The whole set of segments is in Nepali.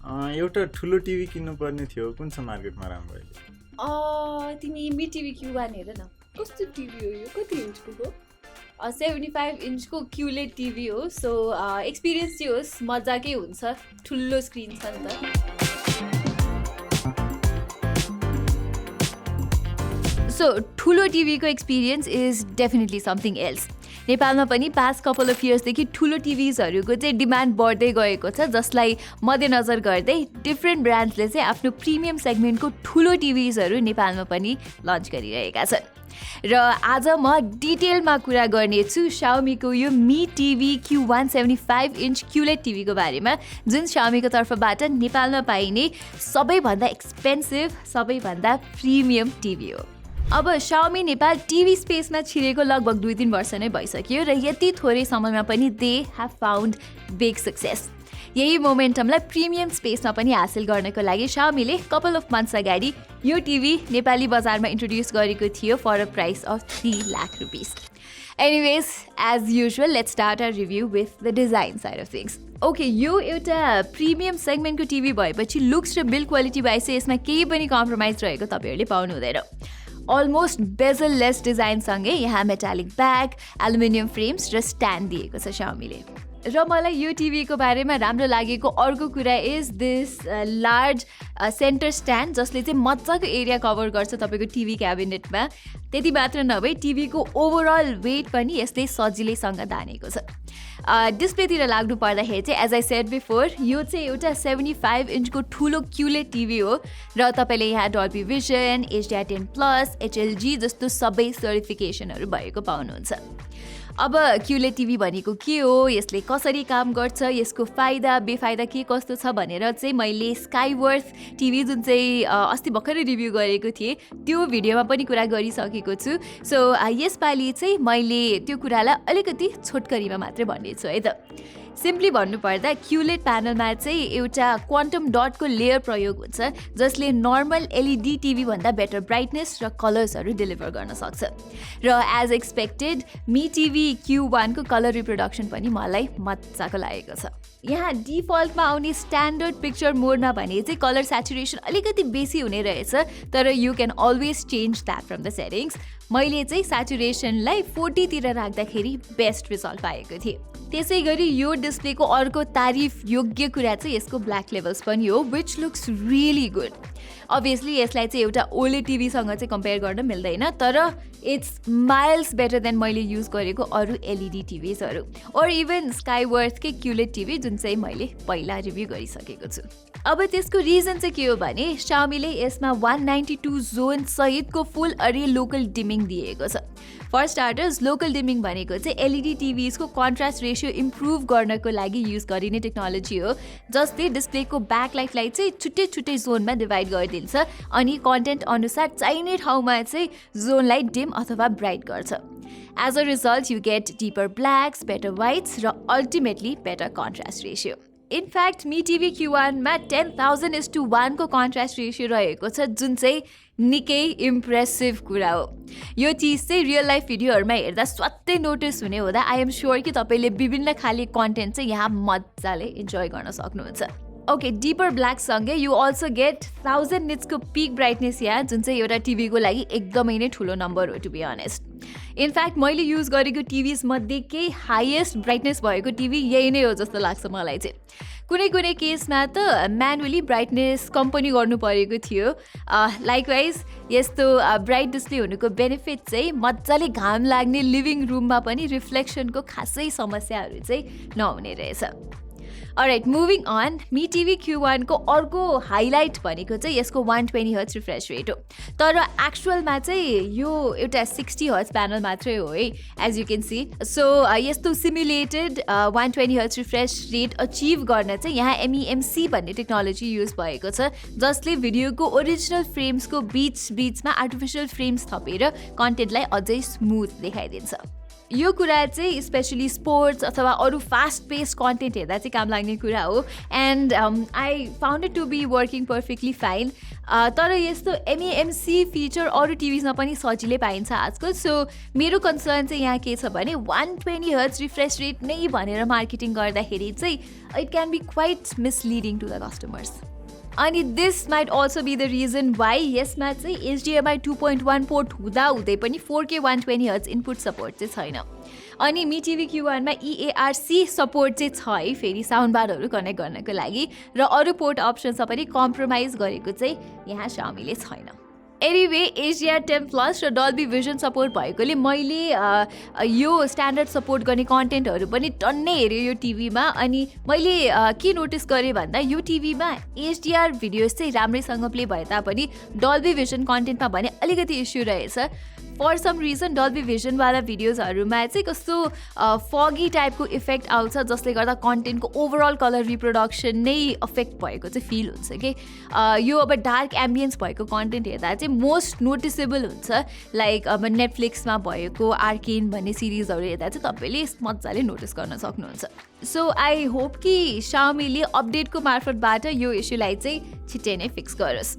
एउटा ठुलो टिभी किन्नुपर्ने थियो, कुन छ मार्केटमा राम्रो अहिले? तिमी मी टिभी Q1 हेर न, कस्तो टिभी हो यो, कति इन्चको हो? 75 इन्चको QLED TV हो। सो एक्सपिरियन्स चाहिँ होस् मजाकै हुन्छ, ठुलो स्क्रिन छ नि त। सो ठुलो टिभीको experience is definitely something else. नेपालमा पनि पास्ट कपल अफ इयर्सदेखि ठुलो टिभिजहरूको चाहिँ डिमान्ड बढ्दै गएको छ, जसलाई मध्यनजर गर्दै डिफ्रेन्ट ब्रान्ड्सले चाहिँ आफ्नो प्रिमियम सेगमेन्टको ठुलो टिभिजहरू नेपालमा पनि लन्च गरिरहेका छन्। र आज म डिटेलमा कुरा गर्नेछु Xiaomiको यो Mi TV Q1 75 inch QLED टिभीको बारेमा, जुन Xiaomiको तर्फबाट नेपालमा पाइने सबैभन्दा एक्सपेन्सिभ, सबैभन्दा प्रिमियम टिभी हो। अब Xiaomi नेपाल टिभी स्पेसमा छिरेको लगभग 2-3 वर्ष नै भइसक्यो र यति थोरै समयमा पनि they have found big success. यही मोमेन्टमलाई प्रिमियम स्पेसमा पनि हासिल गर्नको लागि Xiaomiले कपल अफ मन्थ्स अगाडि यो टिभी नेपाली बजारमा इन्ट्रोड्युस गरेको थियो for a price of 3 lakh rupees. Anyways, as usual, let's start our review with the design side of things. Okay, यो एउटा प्रिमियम सेगमेन्टको टिभी भएपछि लुक्स र बिल्ड क्वालिटी वाइज चाहिँ यसमा केही पनि कम्प्रोमाइज रहेको तपाईँहरूले पाउनु हुँदैन। अलमोस्ट बेजल-लेस डिजाइनसँगै यहाँ मेटालिक ब्याग, एल्युमिनियम फ्रेम्स र स्ट्यान्ड दिएको छ Xiaomiले। र मलाई यो टिभीको बारेमा राम्रो लागेको अर्को कुरा is this large centre stand, जसले चाहिँ मजाको एरिया कभर गर्छ तपाईँको टिभी क्याबिनेटमा। त्यति मात्र नभई टिभीको ओभरअल वेट पनि यसले सजिलैसँग दानेको छ। डिस्प्लेतिर लाग्नु पर्दाखेरि चाहिँ एज आई सेड बिफोर, यो चाहिँ एउटा 75 इन्चको ठुलो QLED टिभी हो र तपाईँले यहाँ Dolby Vision, HDR10+, HLG जस्तो सबै सर्टिफिकेसनहरू भएको पाउनुहुन्छ। अब QLED टिभी भनेको के हो, यसले कसरी काम गर्छ, यसको फाइदा बेफाइदा के कस्तो छ भनेर चाहिँ मैले स्काईवर्थ टिभी जुन चाहिँ अस्ति भर्खरै रिभ्यू गरेको थिएँ त्यो भिडियोमा पनि कुरा गरिसकेको छु। सो यसपालि चाहिँ मैले त्यो कुरालाई अलिकति छोटकरीमा मात्रै भन्नेछु है त। सिम्पली भन्नुपर्दा QLED प्यानलमा चाहिँ एउटा क्वान्टम डटको लेयर प्रयोग हुन्छ, जसले नर्मल LED टिभी भन्दा बेटर ब्राइटनेस र कलर्सहरू डेलिभर गर्न सक्छ। र as expected Mi TV Q1 को कलर रिप्रोडक्सन पनि मलाई मजाको लागेको छ। यहाँ डिफल्टमा आउने स्ट्यान्डर्ड पिक्चर मोडमा भने चाहिँ कलर स्याचुरेसन अलिकति बेसी हुने रहेछ, तर you can always change that from the settings. मैले चाहिँ स्याचुरेसनलाई 40 तिर राख्दाखेरि बेस्ट रिजल्ट पाएको थिएँ। त्यसै गरी यो डिस्प्लेको अर्को तारिफ योग्य कुरा चाहिँ यसको ब्ल्याक लेभल्स पनि हो, which looks really good. Obviously यसलाई चाहिँ एउटा OLED टिभीसँग चाहिँ कम्पेयर गर्न मिल्दैन, तर इट्स माइल्स बेटर देन मैले युज गरेको अरू LED टिभीजहरू और इभन स्काईवर्थकै QLED टिभी जुन चाहिँ मैले पहिला रिभ्यू गरिसकेको छु। अब त्यसको रिजन चाहिँ के हो भने Xiaomiले यसमा 192 जोन सहितको फुल अरे लोकल डिमिङ दिएको छ। फर स्टार्टर्स, लोकल डिमिङ भनेको चाहिँ LED टिभीजको कन्ट्रास्ट रेसियो इम्प्रुभ गर्नको लागि युज गरिने टेक्नोलोजी हो, जसले डिस्प्लेको ब्याकलाइटलाई चाहिँ छुट्टै छुट्टै जोनमा डिभाइड गरिदिन्छ अनि कन्टेन्ट अनुसार चाहिने ठाउँमा चाहिँ जोनलाई डिम अथवा ब्राइट गर्छ। As a result you get deeper blacks, better whites र ultimately better contrast ratio. In fact Mi TV Q1 मा 10,000:1 को कन्ट्रास्ट रेसियो रहेको छ, जुन चाहिँ निकै इम्प्रेसिभ कुरा हो। यो चिज चाहिँ रियल लाइफ भिडियोहरूमा हेर्दा स्वात्तै नोटिस हुने हुँदा आई एम श्योर कि तपाईँले विभिन्न खाले कन्टेन्ट चाहिँ यहाँ मजाले इन्जोय गर्न सक्नुहुन्छ। ओके, डिपर ब्ल्याक सँगै यु अल्सो गेट 1000 निट्सको पिक ब्राइटनेस यहाँ, जुन चाहिँ एउटा टिभीको लागि एकदमै नै ठुलो नम्बर हो टु बी अनेस्ट। इनफ्याक्ट मैले युज गरेको टिभिज मध्ये केही हाइएस्ट ब्राइटनेस भएको टिभी यही नै हो जस्तो लाग्छ मलाई चाहिँ। कुनै कुनै केसमा त म्यानुअली ब्राइटनेस कम पनि गर्नु परेको थियो। लाइकवाइज यस्तो ब्राइट डिस्प्ले हुनुको बेनिफिट चाहिँ मजाले घाम लाग्ने लिभिङ रुममा पनि रिफ्लेक्सनको खासै समस्याहरू चाहिँ नहुने रहेछ। Alright, moving on, Mi TV Q1 को अर्को हाइलाइट भनेको चाहिँ यसको 120Hz रिफ्रेस रेट हो, तर एक्चुअलमा चाहिँ यो एउटा 60Hz प्यानल मात्रै हो है, as you can see. So यस्तो simulated 120Hz refresh rate achieve गर्न चाहिँ यहाँ MEMC भन्ने टेक्नोलोजी युज भएको छ, जसले भिडियोको ओरिजिनल फ्रेम्सको बिचमा आर्टिफिसियल फ्रेम्स थपेर कन्टेन्टलाई अझै स्मुथ देखाइदिन्छ। यो कुरा चाहिँ स्पेसली स्पोर्ट्स अथवा अरू फास्ट पेस कन्टेन्ट हेर्दा चाहिँ काम लाग्ने कुरा हो and I found it to be working perfectly fine तर यस्तो एमएएमसी फिचर अरू टिभिजमा पनि सजिलै पाइन्छ आजकल सो मेरो कन्सर्न चाहिँ यहाँ के छ भने 120 हर्ट्ज रिफ्रेस रेट नै भनेर मार्केटिङ गर्दाखेरि चाहिँ it can be quite misleading to the customers अनि this might also be the reason why यसमा चाहिँ HDMI 2.1 पोर्ट हुँदै पनि 4K 120 हर्ट्ज इनपुट सपोर्ट चाहिँ छैन अनि Mi TV Q1 मा EARC सपोर्ट चाहिँ छ है फेरि साउन्ड बारहरू कनेक्ट गर्नको लागि र अरू पोर्ट अप्सन्समा पनि कम्प्रोमाइज गरेको चाहिँ यहाँ Xiaomi ले छैन एनिवे HDR10+ र Dolby Vision सपोर्ट भएकोले मैले यो स्ट्यान्डर्ड सपोर्ट गर्ने कन्टेन्टहरू पनि टन्नै हेरेँ यो टिभीमा अनि मैले के नोटिस गरेँ भन्दा यो टिभीमा HDR भिडियोज चाहिँ राम्रैसँग प्ले भए तापनि Dolby Vision कन्टेन्टमा भने अलिकति इस्यु रहेछ for some reason Dolby Vision वाला भिडियोजहरूमा चाहिँ कस्तो फगी टाइपको इफेक्ट आउँछ जसले गर्दा कन्टेन्टको ओभरअल कलर रिप्रोडक्सन नै अफेक्ट भएको चाहिँ फिल हुन्छ कि यो अब डार्क एम्बियन्स भएको कन्टेन्ट हेर्दा चाहिँ मोस्ट नोटिसेबल हुन्छ लाइक अब नेटफ्लिक्समा भएको आर्केन भन्ने सिरिजहरू हेर्दा चाहिँ तपाईँले मजाले नोटिस गर्न सक्नुहुन्छ सो आई होप कि Xiaomi ले अपडेटको मार्फतबाट यो इस्युलाई चाहिँ छिट्टै नै फिक्स गरोस्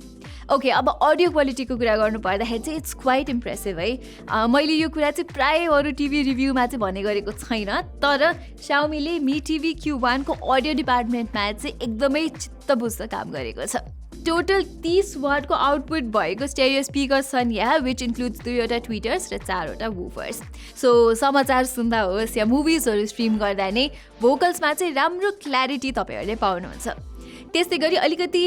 ओके अब अडियो क्वालिटीको कुरा गर्नु पर्दाखेरि चाहिँ इट्स क्वाइट इम्प्रेसिभ है मैले यो कुरा चाहिँ प्रायः अरू टिभी रिभ्यूमा चाहिँ भन्ने गरेको छैन तर Xiaomi ले Mi TV Q1 को अडियो डिपार्टमेन्टमा चाहिँ एकदमै चित्त बुझ्दो काम गरेको छ टोटल 30 वाटको आउटपुट भएको स्टेरियो स्पिकर्स छन् यहाँ विच इन्क्लुड्स 2वटा ट्विटर्स र 4वटा वुफर्स सो समाचार सुन्दा होस् या मुभिजहरू स्ट्रिम गर्दा नै भोकल्समा चाहिँ राम्रो क्ल्यारिटी तपाईँहरूले पाउनुहुन्छ त्यस्तै गरी अलिकति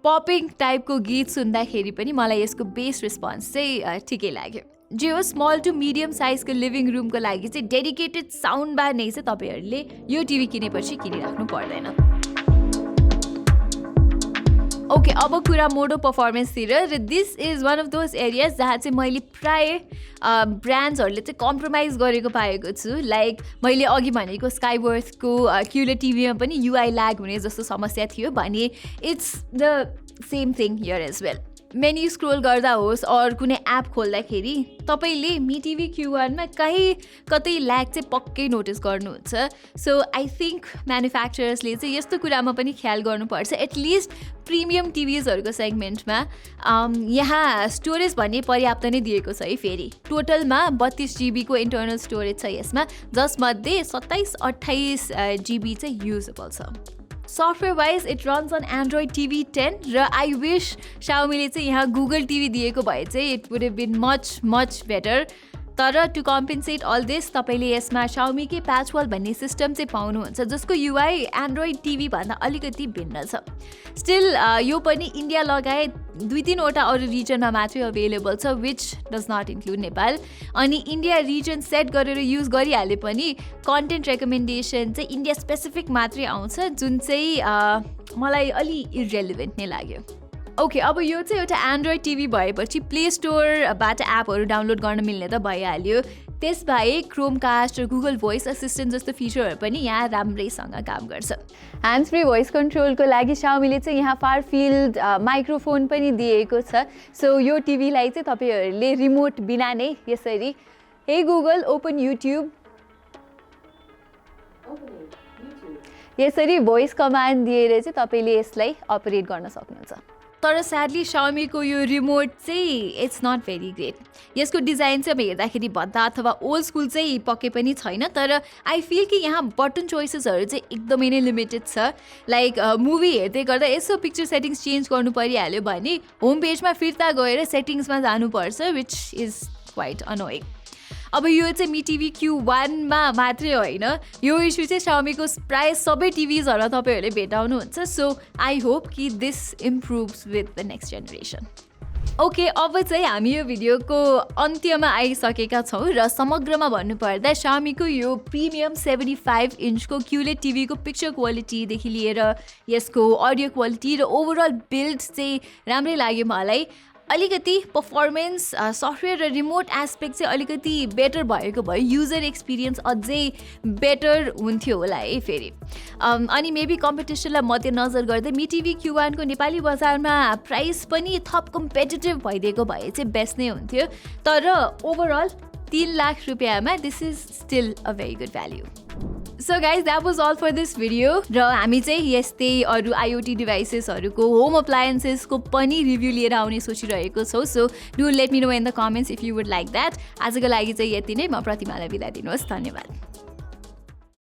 पपिङ टाइपको गीत सुन्दाखेरि पनि मलाई यसको बेस रेस्पोन्स चाहिँ ठिकै लाग्यो जे हो स्मल टु मिडियम साइजको लिभिङ रुमको लागि चाहिँ डेडिकेटेड साउन्ड बार नै चाहिँ तपाईँहरूले यो टिभी किनेपछि किनिराख्नु पर्दैन ओके अब कुरा मोडो पर्फर्मेन्सतिर र this is one of those areas जहाँ चाहिँ मैले प्रायः ब्रान्ड्सहरूले चाहिँ कम्प्रोमाइज गरेको पाएको छु लाइक मैले अघि भनेको स्काइवर्थको QLED टिभीमा पनि UI ल्याग हुने जस्तो समस्या थियो भने it's the same thing here as well menu scroll गर्दा होस् अर कुनै एप खोल्दाखेरि तपाईँले Mi TV Q1 मा कहीँ कतै ल्याग चाहिँ पक्कै नोटिस गर्नुहुन्छ सो आई थिङ्क म्यानुफ्याक्चरर्सले चाहिँ यस्तो कुरामा पनि ख्याल गर्नुपर्छ एटलिस्ट प्रिमियम टिभिजहरूको सेगमेन्टमा यहाँ स्टोरेज भन्ने पर्याप्त नै दिएको छ है फेरि टोटलमा 32 GB को इन्टर्नल स्टोरेज छ यसमा जसमध्ये 27-28 GB चाहिँ युजेबल छ software wise it runs on Android TV 10 र आई विश Xiaomi ले चाहिँ यहाँ गुगल टिभी दिएको भए चाहिँ it would have been much better तर टु कम्पेन्सेट अल दिस तपाईँले यसमा Xiaomi के प्याचवल भन्ने सिस्टम चाहिँ पाउनुहुन्छ जसको UI एन्ड्रोइड टिभी भन्दा अलिकति भिन्न छ स्टिल यो पनि इन्डिया लगायत 2-3वटा अरू रिजनमा मात्रै अभाइलेबल छ which does not include Nepal अनि इन्डिया रिजन सेट गरेर युज गरिहाले पनि कन्टेन्ट रेकमेन्डेसन चाहिँ इन्डिया स्पेसिफिक मात्रै आउँछ जुन चाहिँ मलाई अलि इरेलिभेन्ट नै लाग्यो ओके अब यो चाहिँ एउटा एन्ड्रोइड टिभी भएपछि प्ले स्टोरबाट एपहरू डाउनलोड गर्न मिल्ने त भइहाल्यो त्यसबाहेक क्रोमकास्ट र गुगल भोइस असिस्टेन्ट जस्तो फिचरहरू पनि यहाँ राम्रैसँग काम गर्छ ह्यान्ड्स फ्री भोइस कन्ट्रोलको लागि Xiaomi ले चाहिँ यहाँ फार फिल्ड माइक्रोफोन पनि दिएको छ सो यो टिभीलाई चाहिँ तपाईँहरूले रिमोट बिना नै यसरी हे गुगल ओपन युट्युब यसरी भोइस कमान्ड दिएर चाहिँ तपाईँले यसलाई अपरेट गर्न सक्नुहुन्छ तर स्याडली Xiaomi को यो रिमोट चाहिँ इट्स नट भेरी ग्रेट यसको डिजाइन चाहिँ हेर्दाखेरि भद्दा अथवा ओल्ड स्कुल चाहिँ पक्कै पनि छैन तर आई फिल कि यहाँ बटन चोइसेसहरू चाहिँ एकदमै नै लिमिटेड छ लाइक मुभी हेर्दै गर्दा यसो पिक्चर सेटिङ्स चेन्ज गर्नु परिहाल्यो भने होम पेजमा फिर्ता गएर सेटिङ्समा जानुपर्छ विच इज क्वाइट अनोइङ अब यो चाहिँ Mi TV Q1 मा मात्रै होइन यो इस्यु चाहिँ Xiaomi को प्रायः सबै टिभिजहरू तपाईँहरूले भेटाउनुहुन्छ सो आई होप कि this improves with the next generation okay अब चाहिँ हामी यो भिडियोको अन्त्यमा आइसकेका छौँ र समग्रमा भन्नुपर्दा Xiaomi को यो प्रिमियम 75 इन्चको QLED TV को पिक्चर क्वालिटीदेखि लिएर यसको अडियो क्वालिटी र ओभरअल बिल्ड चाहिँ राम्रै लाग्यो मलाई अलिकति पर्फर्मेन्स सफ्टवेयर र रिमोट एस्पेक्ट चाहिँ अलिकति बेटर भएको भए युजर एक्सपिरियन्स अझै बेटर हुन्थ्यो होला है फेरि अनि मेबी कम्पिटिसनलाई मध्यनजर गर्दै Mi TV Q1 को नेपाली बजारमा प्राइस पनि थप कम्पिटिटिभ भइदिएको भए चाहिँ बेस्ट नै हुन्थ्यो तर ओभरअल 3 लाख रुपियाँमा this is still a very good value. So guys that was all for this video. र हामी चाहिँ यस्तै अरू IoT डिभाइसेसहरूको होम अप्लायन्सेसको पनि रिभ्यू लिएर आउने सोचिरहेको छौँ. So do let me know in the comments if you would like that. आजको लागि चाहिँ यति नै. म प्रतिमालाई बिदा दिनुहोस्. धन्यवाद.